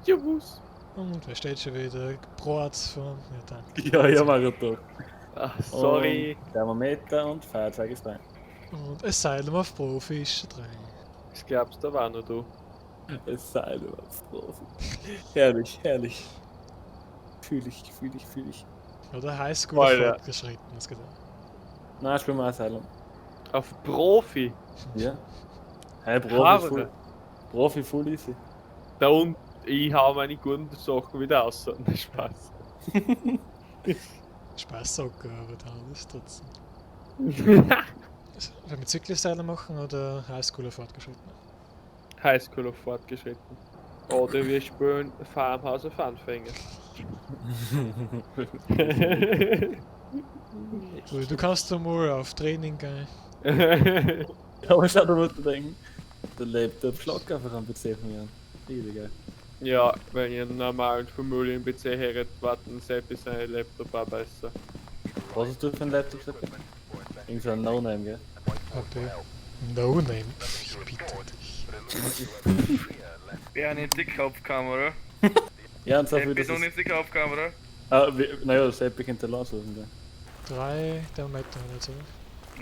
Servus. Und wer steht schon wieder? Brot von. Ja, danke. Ja, mach ich doch. Ach, sorry. Und Thermometer und Feuerzeug ist rein. Und Asylum auf Profi ist schon 3. Das glaubst du aber auch noch, du. Es sei denn, was drauf. Herrlich, herrlich. Fühl ich. Oder Highschool Alter. fortgeschritten, das geht auch. Nein, spielen wir Asylum. Auf Profi. Ja. Hey, Harre. Profi full easy. Da und ich hau meine guten Sachen wieder raus. Nein, Spaß. Spaßsocker, aber dann ist trotzdem. Wenn wir Zykluseiler machen oder Highschool fortgeschritten? Highschool auf fortgeschritten. Oder wir spielen Farmhouse auf Anfänger. Du kannst doch mal auf Training gehen. Aber schau, da musst du denken, der Laptop schlagt einfach am PC von mir an. Richtig geil. Ja, wenn ihr einen normalen Familien-PC hättet, warten selbst sein Laptop auch besser. Was hast du für ein Laptop? Irgend so ein No-Name, gell? Okay. No-Name. Ich bitte dich. Wer nimmt die Kopfkamera? Ja, und so viel, Wieso das nimmt die Kopfkamera? naja, das Epic hinterlassen, gell? 3 Thermometer oder so.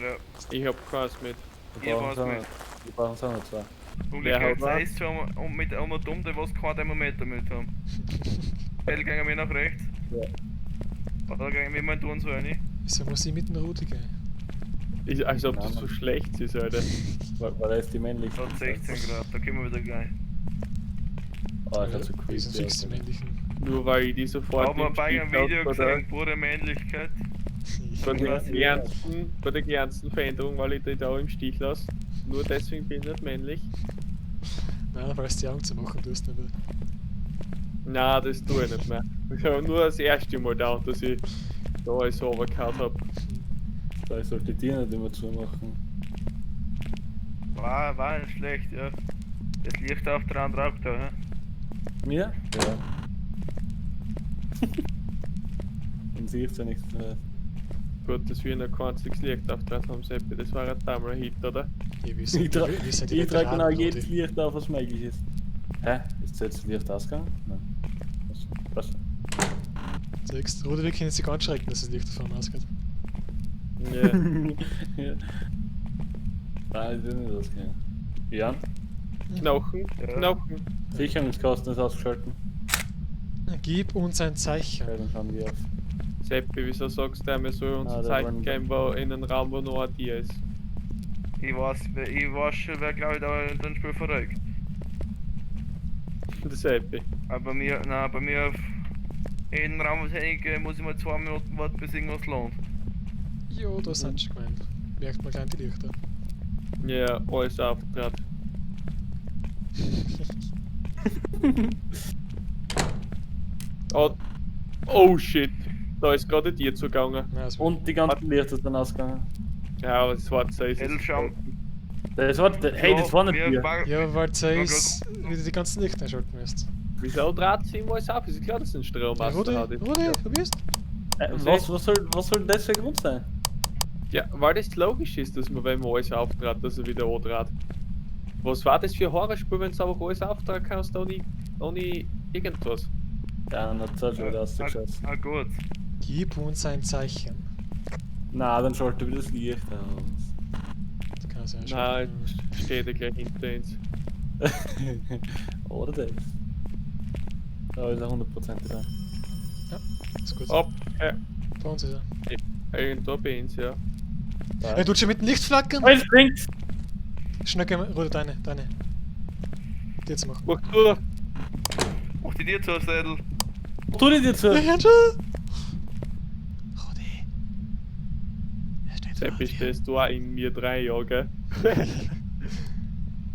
Ja, Ich hab keins mit. Wir Ich brauchen weiß so nicht. noch- wir brauchen so noch 2. und Wer ich hat glaube, es ist so und mit einer dumm, die was kein Thermometer mit haben. Beide gehen wir nach rechts. Ja. Oder gehen wir mal tun so eine? Wieso muss ich mit dem Rudi gehen? Als ob Nein, das so Mann. schlecht ist, Alter. Weil er ist die männliche. Da hat 16 Grad, da können wir wieder gleich. Oh, ich hab so Wir sind creepy. fix die männlichen. Nur weil ich die sofort Aber im bei einem Spiel Video bei der- gesehen, pure Männlichkeit. bei der kleinsten Veränderung, weil ich die da im Stich lasse. Nur deswegen bin ich nicht männlich. Nein, weil es die Augen zu machen tust, aber. Na, das tue ich nicht mehr. Ich habe nur das erste Mal da, dass ich da alles overgehauen habe. Da ich sollte die nicht immer zumachen. War nicht schlecht, ja. Das Licht auf der anderen auch da, hä? Mir? Ja. Und sie ist ja nichts mehr. Gut, dass wir noch kein einziges Licht auftragen haben, Seppi. Das war ein Timer-Hit, oder? Ja, wir sind, Ich trage wir sind die genau Veteranen, jedes Rudi. Licht auf, was möglich ist. Hä? Ist jetzt das Licht ausgegangen? Nein. Was? Siehst du, Rudi, wir können sich ganz schrecken, dass das Licht davon ausgeht. Ja. Ja. Nein, ich will nicht ausgehen. Jan? Knochen, Ja. Knochen. Sicherungskosten ist ausgeschalten. Gib uns ein Zeichen. Okay, dann schauen wir auf. Seppi, wieso sagst du, wir sollen uns Ah, ein der Zeichen war- geben, wo in einem Raum, wo noch ein Tier ist? Ich weiß schon, wer glaube ich da in dem Spiel verrückt. Der Seppi. Aber bei mir auf jeden Raum, was hingehe, muss ich mal 2 Minuten warten, bis irgendwas lohnt. Jo, da sind schon gemeint. Merkt man gleich die Lichter. Ja, alles auftrat. Oh shit, da ist gerade ein Tier zugegangen. Nein, das war Und die ganzen Lichter sind ausgegangen. Ja, aber das war zu Edelscham. Das war, hey, das war nicht hier. ja, weil ihr wieder die ganzen Lichter einschalten müsst. Wieso dreht sich immer alles auf? Ist klar, dass ein Strom Ja, Rudi, hat. Rudi, probierst? Was soll das für Grund sein? Ja, weil das logisch ist, dass man, wenn man alles auftrat, dass er wieder antrat. Was war das für ein Horrorspiel, wenn du einfach alles auftragen kannst, ohne irgendwas? Ja, dann hat es schon wieder ausgeschossen. Ah gut. Gib uns ein Zeichen. Na, dann schaltet wieder das Licht aus. Du kannst ja Nein, einschalten. steht er gleich hinter uns. Oder das. Da ist er 100% da. Ist gut. Ab, Bei uns ist er. irgendwo bei uns, ja. Er tut schon mit dem Licht flackern. Es blinkt! Schnell gehen wir, Rudi, deine. Die zu machen. Mach du! Mach die dir zu, Sädel. Tu die dir zu! Ja, schon. Rudi. Er steht vor Seppi, dir. stehst du auch in mir 3 Jahre, gell?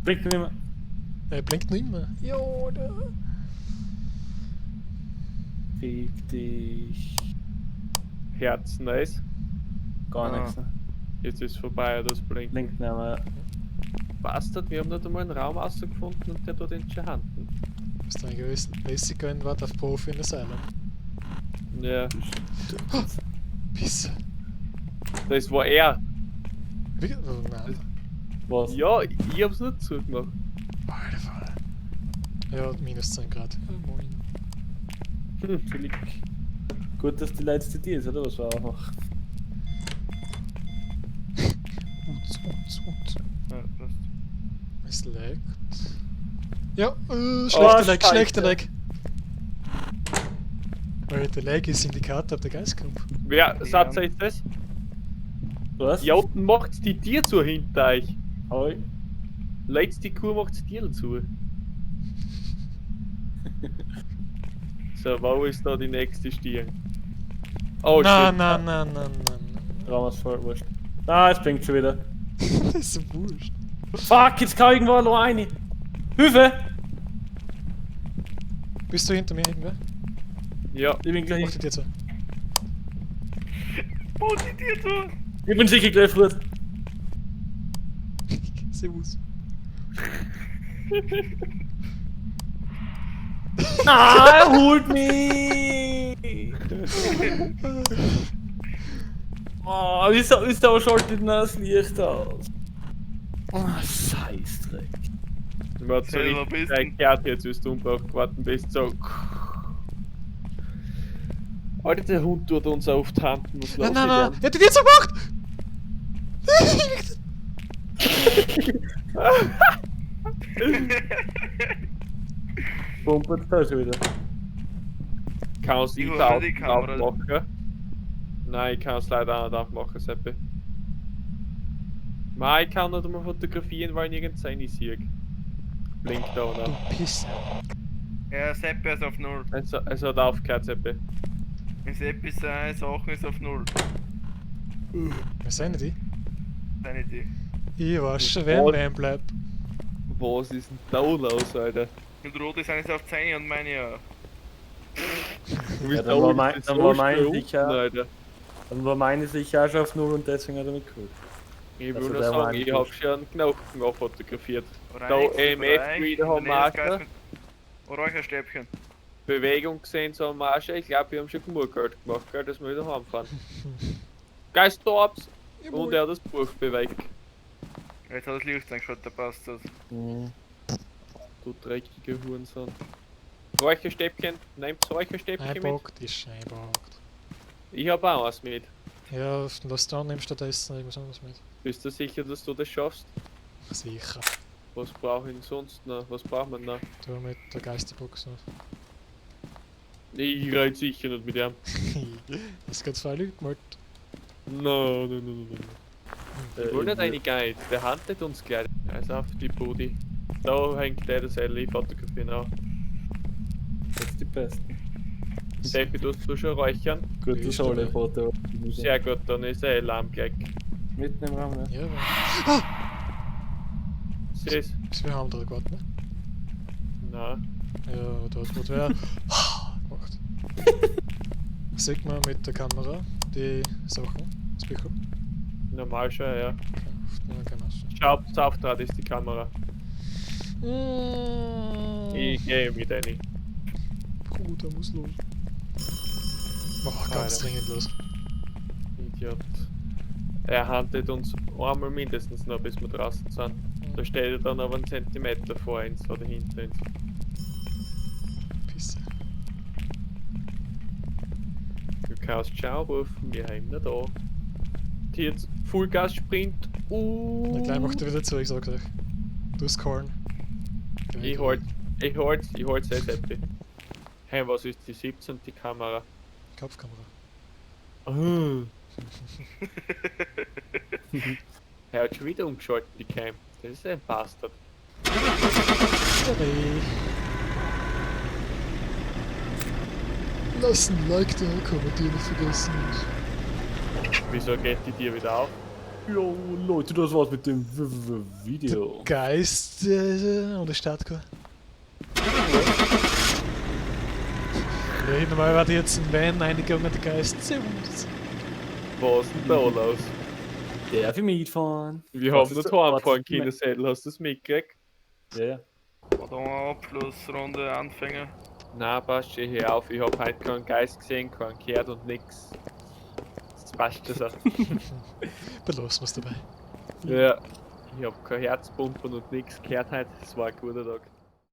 Blinkt nicht mehr. Er blinkt noch immer. Jo, da. Fick dich. Herz, nice. Gar Ah. nichts. Ne? Jetzt ist vorbei, das blinkt. Blinkt nicht mehr. Bastard, wir haben nicht einmal einen Raum rausgefunden und der tut in die Handen. Bist du ein gewissen Basiker in Wart auf Profi in Asylum? Ja, Pisse. das war er. Wie? Oh, nein. Was? Ja, ich hab's nicht zugemacht. Alter Fall. Ja, minus 10 Grad. Ja, moin. Chillig. Gut, dass die Leute zu dir ist, oder? Was war auch noch? Uts. Ja, passt. Es laggt. Ja, Oh, schlechter Scheiße. Lag. Weil der Lag ist Indikator auf der Geistgruppe. Wer Satz ist das? Was? Ja, unten macht's die Tier zu hinter euch. Hoi. Leit's die Kuh macht's Tier zu. So, wo ist da die nächste Stirn? Oh, Na, shit. na. Raum ist voll wurscht. Ah, es blinkt schon wieder. Das ist so wurscht. Fuck, jetzt kann irgendwo noch eine. Hilfe! Bist du hinter mir irgendwer? Ja, Ich bin gleich. Mach die dir zu. Positiert so! Ich bin sicher gleich fort. Servus. Ah, er holt mich! Oh, wieso schaltet denn das Licht aus? Oh, Scheißdreck. man hat so Selber richtig bist gehört jetzt, wie du umgebracht worden bist. So. Alter, der Hund tut uns auf die Hand. Was los Nein. mit Er hat die dir so gemacht! Pumpert da schon wieder. dem? Kannst du Ich die hole die Augen Kamera. aufmachen? Nein, ich kann es leider auch nicht aufmachen, Seppi. Nein, ich kann nicht mal fotografieren, weil ich nirgends seine sehe. Blinkt da Du noch. Pisser. Ja, Seppi ist auf 0. Es hat aufgehört, Seppi. Wenn Seppi seine Sachen ist auf 0. Was sind die? Seine Idee. Ich weiß schon, wer im bleibt. Was ist denn da los, Alter? Und Rot ist eines auf 10 und meine ja. Du Ja, bist dann war da mein- unten dann so war mein schnell sicher- unten, Alter. Dann war meine sicher auch schon auf 0 und deswegen hat er mich geholt. Ich Also würde der war sagen, ich ein hab schon einen Knochen abfotografiert. Oder Da ein extra EMF Bereich, wieder in der haben Nähe wir des Geistes auch mit Räucherstäbchen. Bewegung gesehen, so am Marsch. Ich glaube, wir haben schon genug Geld gemacht, gell, dass wir wieder heimfahren. Geist Orbs! Und er hat das Buch bewegt. Jetzt hat das Licht angeschaut, da passt das. Mhm. Du dreckige Hurensohn. Räucherstäbchen, nehmt Räucherstäbchen mit. Einbockt ist einbockt. Ich hab auch was mit. Ja, lass da nimmst stattdessen irgendwas anderes mit. Bist du sicher, dass du das schaffst? Sicher. Was brauche ich denn sonst noch? Was braucht man noch? Du mit der Geisterbox noch. Ich rede sicher nicht mit ihm. Das geht zwei Leute gemacht. No. Ich will nicht eine Guide, der handelt uns gleich. Also auf die Booty. Da hängt der das LE fotografieren auch. Das ist die Beste. Steffi, tust du schon räuchern? Gute Ist Schale-Foto. Sehr gut, dann ist er Alarm gleich. Mitten im Raum, ne? Ja, aber. Siehst Bis wir haben da gewartet, ne? Nein. Ja, da wird wer gemacht. Sieht man mit der Kamera die Sachen? Das Bücher? Normal schon, ja. Okay, Hauptauftrat ist die Kamera. Ich gehe mit Annie. Bruder muss los. Boah, ganz Alter. dringend los. Idiot. Er handelt uns einmal mindestens noch, bis wir draußen sind. Da steht er dann aber einen Zentimeter vor uns oder hinter uns. Pisse. Du kannst schon rufen, wir haben ihn da. Die jetzt Fullgas Sprint. Na gleich macht er wieder zu, ich sag's euch. Du Scorn. Ich hol's jetzt happy. Hey, was ist die 17. die Kamera? Kopfkamera. Er hat schon wieder umgeschaltet, die Cam. Das ist ein Bastard. Hey. Lass ein Like da, kommentieren nicht vergessen. Wieso geht die dir wieder auf? Jo, Leute, das war's mit dem Video. Geist und der Startcore. Ja, normal war die jetzt ein Van eingegangen, der Geist. Servus. Was ist denn da los? Darf ich mitfahren? Wir Was haben ist nicht da- heimfahren was ist können, Sädel. Hast du das mitgekriegt? Ja, ja. Warte mal, Abschlussrunde, Anfänger. Nein, passt schon, hör auf. Ich hab heute keinen Geist gesehen, keinen gehört und nix. Das passt schon so. Belassen wir's dabei. Ja. Ich hab kein Herzpumpen und nix gehört heute. Das war ein guter Tag.